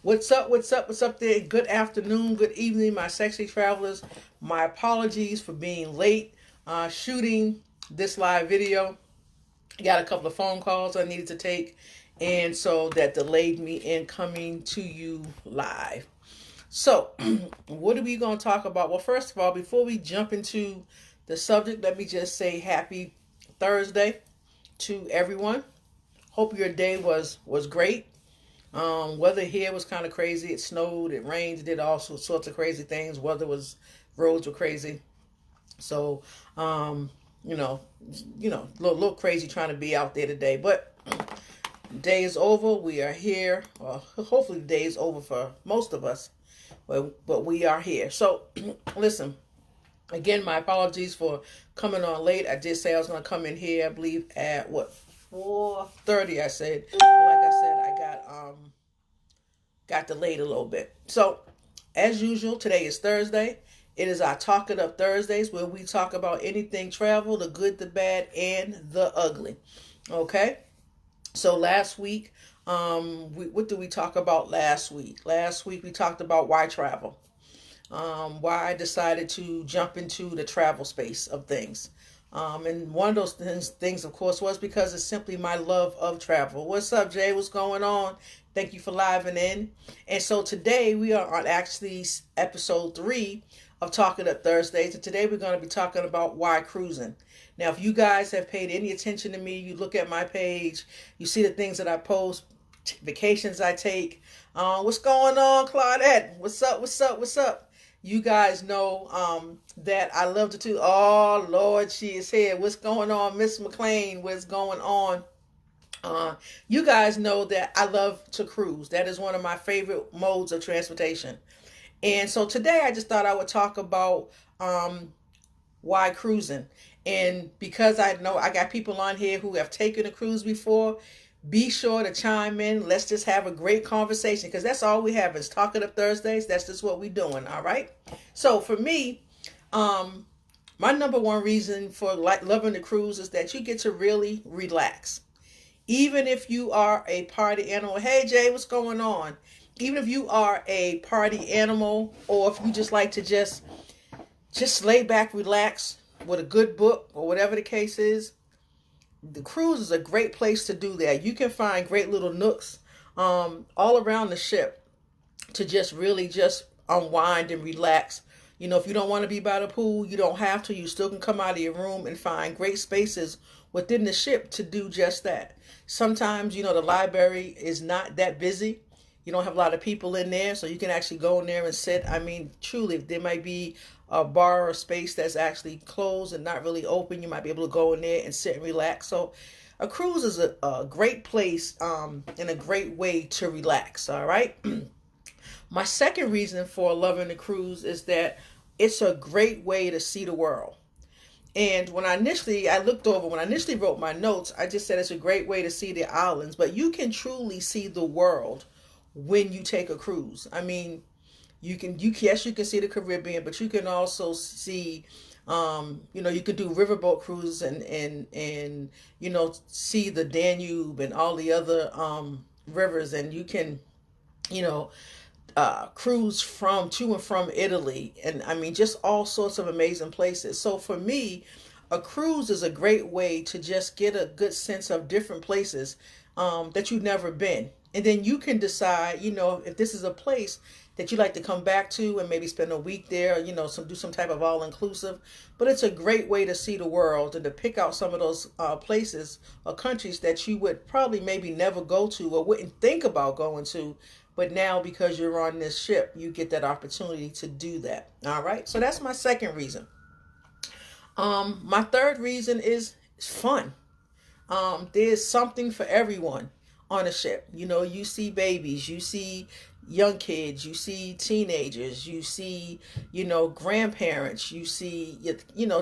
What's up? What's up? What's up there? Good afternoon, good evening, my sexy travelers. My apologies for being late shooting this live video. Got a couple of phone calls I needed to take, and so that delayed me in coming to you live. So, what are we going to talk about? Well, first of all, before we jump into the subject, let me just say happy Thursday to everyone. Hope your day was great. Weather here was kind of crazy. It snowed, it rained, it did all sorts of crazy things. Roads were crazy. So, um, you know, little crazy trying to be out there today. But day is over. We are here. Hopefully, the day is over for most of us. But we are here. So, listen. Again, my apologies for coming on late. I did say I was going to come in here. I believe at what 4:30. I said. But like I said, I got delayed a little bit. So, as usual, today is Thursday. It is our Talk It Up Thursdays where we talk about anything travel, the good, the bad, and the ugly. Okay? So last week, what did we talk about last week? Last week we talked about why travel. Why I decided to jump into the travel space of things. And one of those things, of course, was because it's simply my love of travel. What's up, Jay? What's going on? Thank you for living in. And so today we are on actually episode 3 of Talking Up Thursdays. And today we're going to be talking about why cruising. Now, if you guys have paid any attention to me, you look at my page, you see the things that I post, vacations I take. What's going on, Claudette? What's up? What's up? What's up? You guys know that I love to do. Oh, Lord, she is here. What's going on, Miss McLean? What's going on? You guys know that I love to cruise. That is one of my favorite modes of transportation. And so today I just thought I would talk about why cruising. And because I know I got people on here who have taken a cruise before, be sure to chime in. Let's just have a great conversation because that's all we have is Talking Up Thursdays. That's just what we're doing. All right. So for me, my number one reason for loving the cruise is that you get to really relax. Even if you are a party animal. Hey, Jay, what's going on? Even if you are a party animal or if you just like to just lay back, relax with a good book or whatever the case is, the cruise is a great place to do that. You can find great little nooks all around the ship to just really just unwind and relax. You know, if you don't want to be by the pool, you don't have to. You still can come out of your room and find great spaces within the ship to do just that. Sometimes, the library is not that busy. You don't have a lot of people in there, so you can actually go in there and sit. I mean, truly, there might be a bar or space that's actually closed and not really open. You might be able to go in there and sit and relax. So a cruise is a great place and a great way to relax, all right? My second reason for loving the cruise is that it's a great way to see the world. And when I initially wrote my notes, I just said it's a great way to see the islands, but you can truly see the world when you take a cruise. I mean, yes, you can see the Caribbean, but you can also see, you could do riverboat cruises and see the Danube and all the other rivers, and you can, you know, cruise to and from Italy, and I mean just all sorts of amazing places. So for me, a cruise is a great way to just get a good sense of different places that you've never been, and then you can decide, if this is a place that you like to come back to and maybe spend a week there, do some type of all inclusive. But it's a great way to see the world and to pick out some of those places or countries that you would probably maybe never go to or wouldn't think about going to. But now, because you're on this ship, you get that opportunity to do that. All right. So that's my second reason. My third reason is fun. There's something for everyone on a ship. You see babies, you see young kids, you see teenagers, you see, grandparents, you see,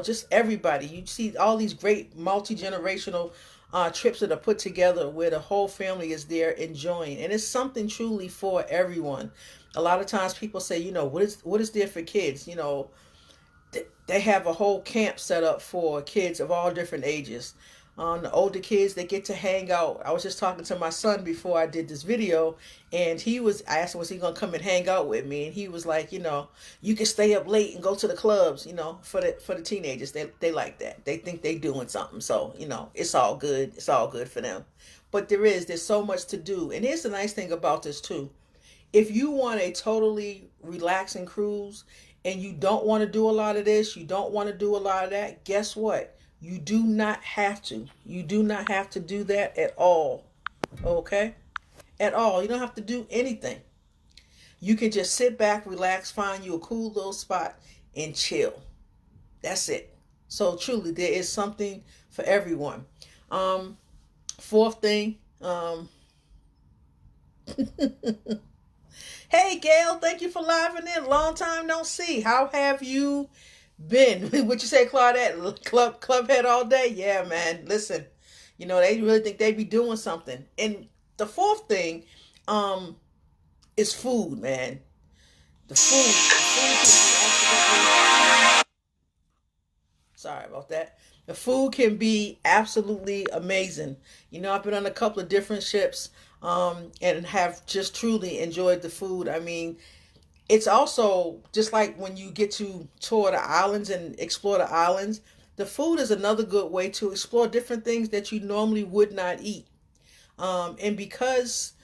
just everybody. You see all these great multi-generational trips that are put together where the whole family is there enjoying, and it's something truly for everyone. A lot of times people say, what is there for kids? They have a whole camp set up for kids of all different ages. The older kids, they get to hang out. I was just talking to my son before I did this video, and I asked him, was he gonna come and hang out with me? And he was like, you can stay up late and go to the clubs, for the teenagers. They like that. They think they doing something. So, it's all good. It's all good for them. But there's so much to do. And here's the nice thing about this too. If you want a totally relaxing cruise and you don't want to do a lot of this, you don't want to do a lot of that, guess what? You do not have to. You do not have to do that at all. Okay? At all. You don't have to do anything. You can just sit back, relax, find you a cool little spot and chill. That's it. So truly, there is something for everyone. Fourth thing, hey Gail, thank you for living in. Long time no see. How have you been? What you say, Claudette? Clubhead all day? Yeah, man. Listen, they really think they be doing something. And the fourth thing, is food, man. The food can be absolutely. Sorry about that. The food can be absolutely amazing. I've been on a couple of different ships, and have just truly enjoyed the food. I mean, it's also just like when you get to tour the islands and explore the islands, the food is another good way to explore different things that you normally would not eat. And because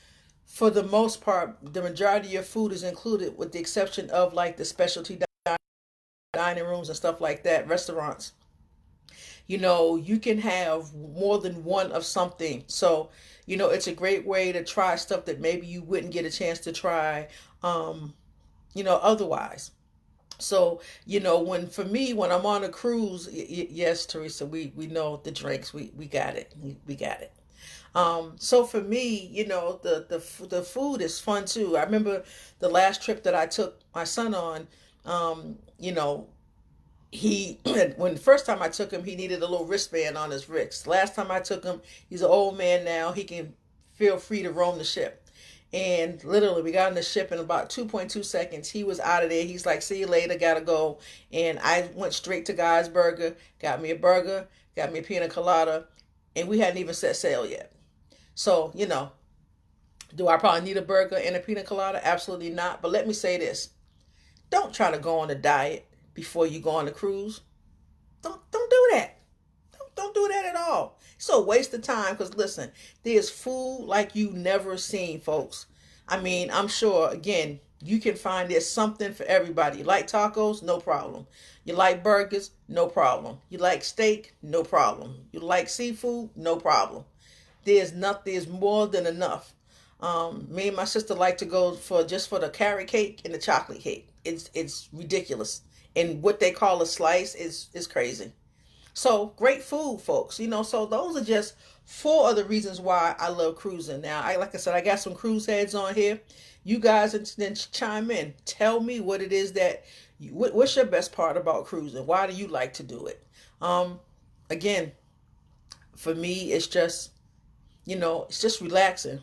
for the most part, the majority of your food is included, with the exception of like the specialty dining rooms and stuff like that, restaurants. You can have more than one of something. So, it's a great way to try stuff that maybe you wouldn't get a chance to try, otherwise. So, when I'm on a cruise, yes, Teresa, we know the drinks, we got it, we got it. So for me, the food is fun too. I remember the last trip that I took my son on. You know, he when the first time I took him, he needed a little wristband on his wrist. Last time I took him, he's an old man now. He can feel free to roam the ship. And literally, we got on the ship in about 2.2 seconds. He was out of there. He's like, "See you later, gotta go." And I went straight to Guy's Burger, got me a burger, got me a pina colada, and we hadn't even set sail yet. So, do I probably need a burger and a pina colada? Absolutely not. But let me say this: don't try to go on a diet before you go on a cruise. Don't do that. Don't do that at all. It's a waste of time because listen, there's food like you never seen, folks. I mean, I'm sure again you can find there's something for everybody. You like tacos? No problem. You like burgers? No problem. You like steak? No problem. You like seafood? No problem. There's not. There's more than enough. Me and my sister like to go for the carrot cake and the chocolate cake. It's ridiculous, and what they call a slice is crazy. So great food, folks. So those are just four of the reasons why I love cruising. Now, like I said, I got some cruise heads on here. You guys then chime in. Tell me what it is what's your best part about cruising? Why do you like to do it? Again, for me, it's just relaxing.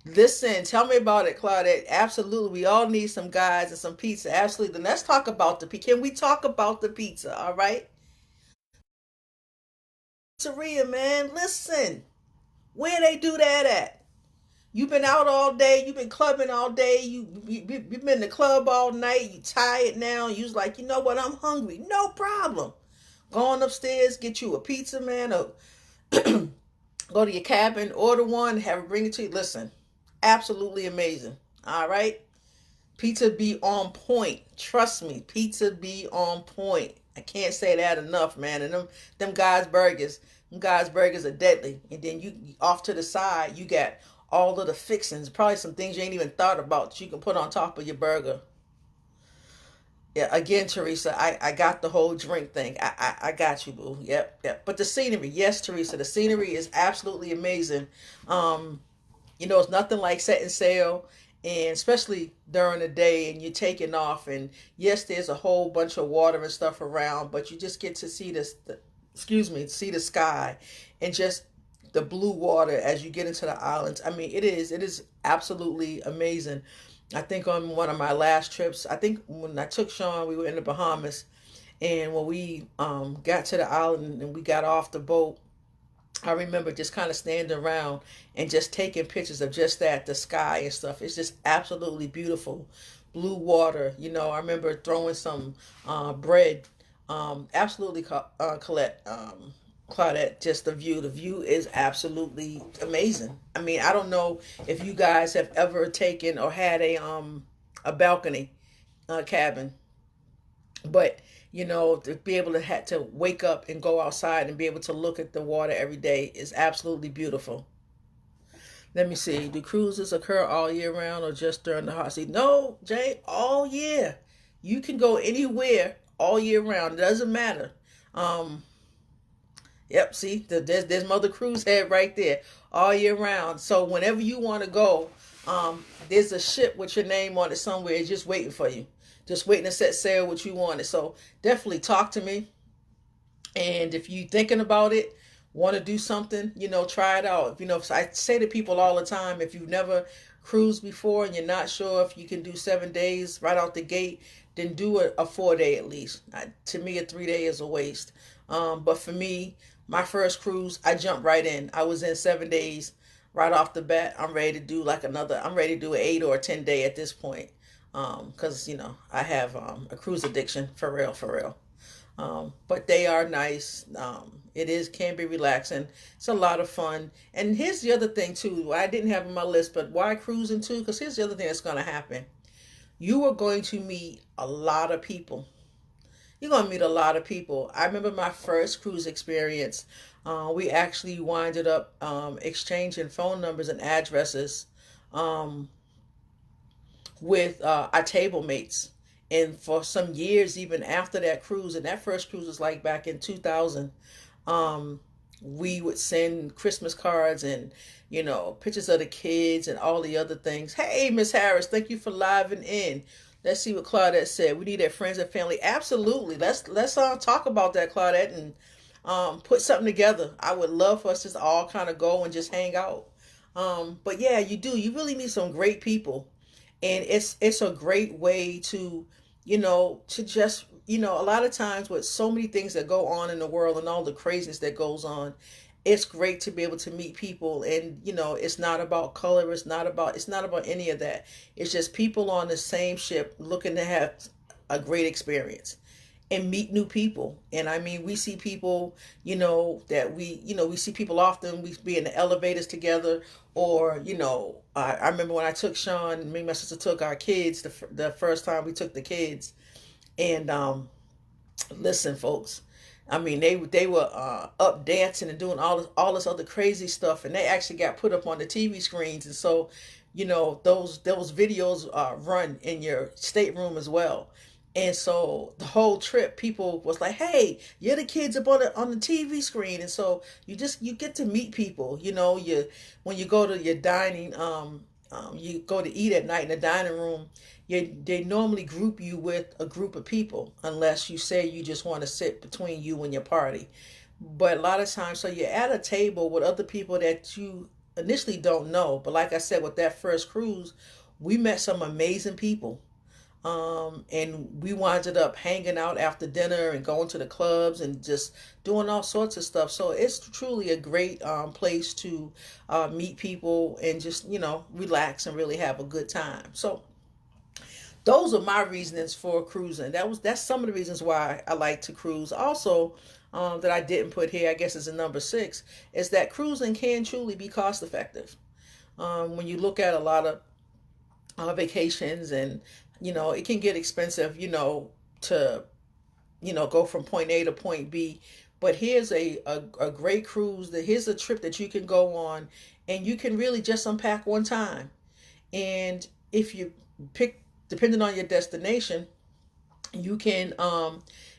Listen, tell me about it, Claudette. Absolutely. We all need some guys and some pizza. Absolutely. Then let's talk about the pizza. Can we talk about the pizza? All right. Pizzeria, man. Listen, where they do that at? You've been out all day. You've been clubbing all day. You've been in the club all night. You tired now. You was like, you know what? I'm hungry. No problem. Go on upstairs, get you a pizza, man. Or go to your cabin, order one, have it bring it to you. Listen, absolutely amazing. All right. Pizza be on point. Trust me, pizza be on point. I can't say that enough, man. And them guys burgers are deadly. And then you off to the side, you got all of the fixings, probably some things you ain't even thought about that you can put on top of your burger. Yeah, again, Teresa, I got the whole drink thing. I got you, boo. Yep, yep. But the scenery, yes, Teresa, the scenery is absolutely amazing. Um, it's nothing like setting sail, and especially during the day, and you're taking off. And yes, there's a whole bunch of water and stuff around, but you just get to see excuse me, see the sky, and just the blue water as you get into the islands. I mean, it is absolutely amazing. I think on one of my last trips, I think when I took Shawne, we were in the Bahamas, And when we got to the island and we got off the boat, I remember just kind of standing around and just taking pictures of just that, the sky and stuff. It's just absolutely beautiful. Blue water, I remember throwing some bread. Absolutely, Colette, Claudette, just the view. The view is absolutely amazing. I mean, I don't know if you guys have ever taken or had a balcony cabin, but to be able to have to wake up and go outside and be able to look at the water every day is absolutely beautiful. Let me see. Do cruises occur all year round or just during the hot season? No, Jay, all year. You can go anywhere all year round. It doesn't matter. Um, yep. See, there's Mother Cruise head right there, all year round. So whenever you want to go, there's a ship with your name on it somewhere, it's just waiting for you, just waiting to set sail what you wanted. So definitely talk to me. And if you thinking about it, want to do something, try it out. I say to people all the time, if you've never cruised before and you're not sure if you can do 7 days right out the gate, then do a 4 day at least. To me, a 3 day is a waste. But for me, my first cruise, I jumped right in. I was in 7 days right off the bat. I'm ready to do I'm ready to do an 8 or 10 day at this point. Because, I have a cruise addiction for real, for real. But they are nice. It is can be relaxing. It's a lot of fun. And here's the other thing too. I didn't have on my list, but why cruising too? Because here's the other thing that's going to happen. You are going to meet a lot of people. You're going to meet a lot of people. I remember my first cruise experience. We actually winded up exchanging phone numbers and addresses um, with our table mates. And for some years, even after that cruise, and that first cruise was like back in 2000, um, we would send Christmas cards and, pictures of the kids and all the other things. Hey, Miss Harris, thank you for living in. Let's see what Claudette said. We need our friends and family. Absolutely. Let's talk about that, Claudette, and put something together. I would love for us to all kind of go and just hang out. But yeah, you do. You really meet some great people, and it's a great way to to just a lot of times with so many things that go on in the world and all the craziness that goes on, it's great to be able to meet people. And it's not about color, it's not about any of that. It's just people on the same ship looking to have a great experience and meet new people. And I mean, we see people, that we see people often. We be in the elevators together, or I remember when I took Shawne, me and my sister took our kids the first time we took the kids, and listen, folks. I mean, they were up dancing and doing all this other crazy stuff, and they actually got put up on the TV screens, and so those videos run in your stateroom as well. And so the whole trip, people was like, "Hey, you're the kids up on the TV screen," and so you get to meet people. You when you go to your dining, you go to eat at night in the dining room. They normally group you with a group of people, unless you say you just want to sit between you and your party. But a lot of times, so you're at a table with other people that you initially don't know. But like I said, with that first cruise, we met some amazing people. And we winded up hanging out after dinner and going to the clubs and just doing all sorts of stuff. So it's truly a great place to meet people and just relax and really have a good time. So those are my reasonings for cruising. That's some of the reasons why I like to cruise. Also, that I didn't put here, I guess is a number 6, is that cruising can truly be cost effective. When you look at a lot of vacations, and it can get expensive, to go from point A to point B. But here's a great cruise. Here's a trip that you can go on, and you can really just unpack one time. And if you pick, depending on your destination, you can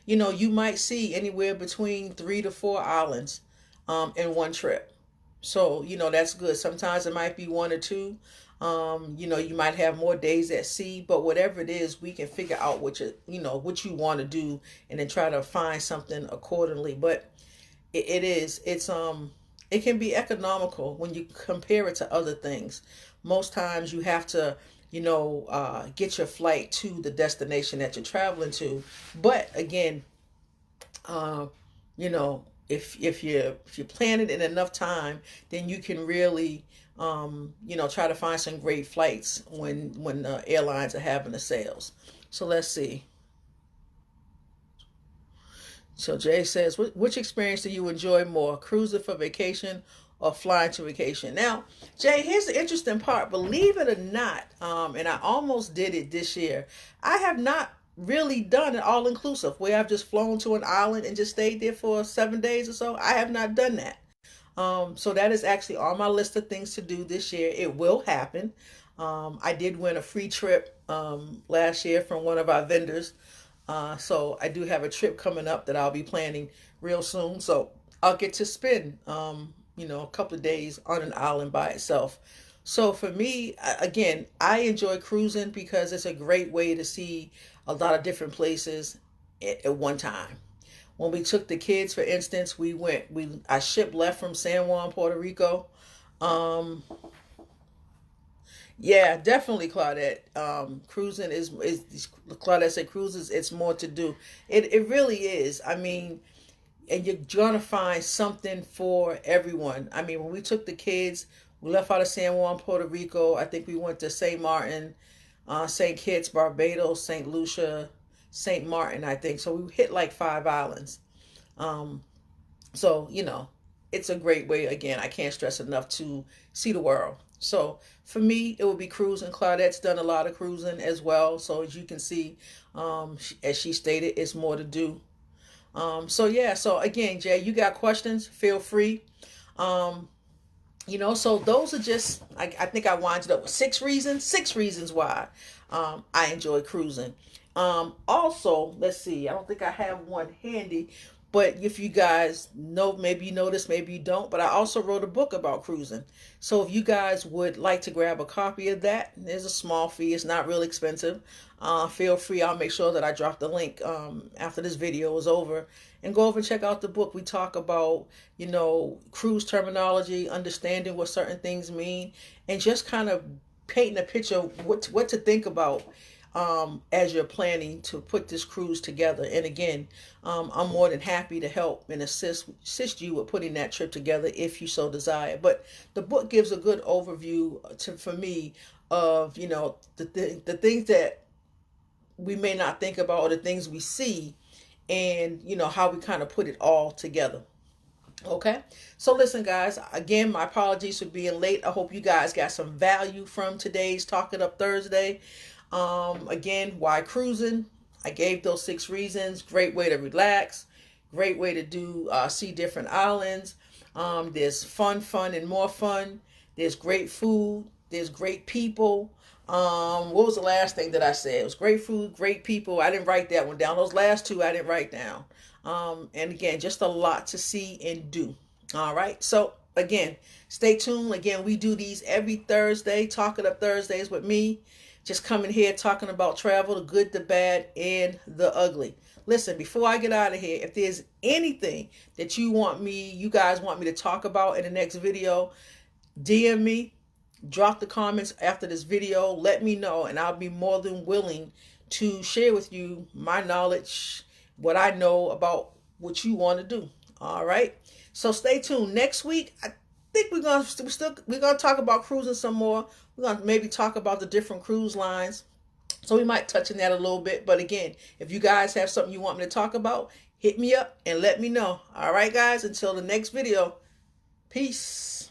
you might see anywhere between 3 to 4 islands in one trip. So that's good. Sometimes it might be one or two. You might have more days at sea, but whatever it is, we can figure out what you want to do, and then try to find something accordingly. But it can be economical when you compare it to other things. Most times you have to get your flight to the destination that you're traveling to. But again, Uh, you know, if you plan it in enough time, then you can really try to find some great flights when airlines are having the sales. So let's see. So Jay says, which experience do you enjoy more, cruising for vacation or flying to vacation? Now, Jay, here's the interesting part. Believe it or not, and I almost did it this year. I have not really done an all inclusive where I've just flown to an island and just stayed there for 7 days or so. I have not done that. So that is actually on my list of things to do this year. It will happen. I did win a free trip last year from one of our vendors. So I do have a trip coming up that I'll be planning real soon. So I'll get to spend, a couple of days on an island by itself. So for me, again, I enjoy cruising because it's a great way to see a lot of different places at one time. When we took the kids, for instance, our ship left from San Juan, Puerto Rico. Um, yeah, definitely, Claudette. Cruising is Claudette said cruises. It's more to do. It really is. I mean, and you're gonna find something for everyone. I mean, when we took the kids, we left out of San Juan, Puerto Rico. I think we went to St. Martin, St. Kitts, Barbados, St. Lucia, St. Martin, I think. So we hit like 5 islands. Um, so, it's a great way. Again, I can't stress enough to see the world. So for me, it would be cruising. Claudette's done a lot of cruising as well. So as you can see, as she stated, it's more to do. So yeah, so again, Jay, you got questions, feel free. Um, so those are just, I think I winded up with 6 reasons why I enjoy cruising. Also, let's see, I don't think I have one handy, but if you guys know, maybe you know this, maybe you don't, but I also wrote a book about cruising. So if you guys would like to grab a copy of that, there's a small fee, it's not real expensive. Feel free, I'll make sure that I drop the link after this video is over, and go over and check out the book. We talk about, cruise terminology, understanding what certain things mean, and just kind of painting a picture of what to think about as you're planning to put this cruise together. And again, I'm more than happy to help and assist you with putting that trip together if you so desire. But the book gives a good overview for me of the things that we may not think about, or the things we see, and how we kind of put it all together. Okay, so listen, guys, again, my apologies for being late. I hope you guys got some value from today's Talk It Up Thursday. Again, why cruising? I gave those 6 reasons. Great way to relax, great way to do see different islands. There's fun, and more fun. There's great food, there's great people. What was the last thing that I said? It was great food, great people. I didn't write that one down. Those last two I didn't write down. And again, just a lot to see and do. All right. So again, stay tuned. Again, we do these every Thursday, Talk It Up Thursdays with me. Just coming here talking about travel, the good, the bad, and the ugly. Listen, before I get out of here, if there's anything that you guys want me to talk about in the next video, DM me, drop the comments after this video, let me know, and I'll be more than willing to share with you my knowledge, what I know about what you want to do. All right. So stay tuned. Next week, I think we're gonna talk about cruising some more. We're gonna maybe talk about the different cruise lines. So we might touch on that a little bit. But again, if you guys have something you want me to talk about, hit me up and let me know. All right, guys. Until the next video. Peace.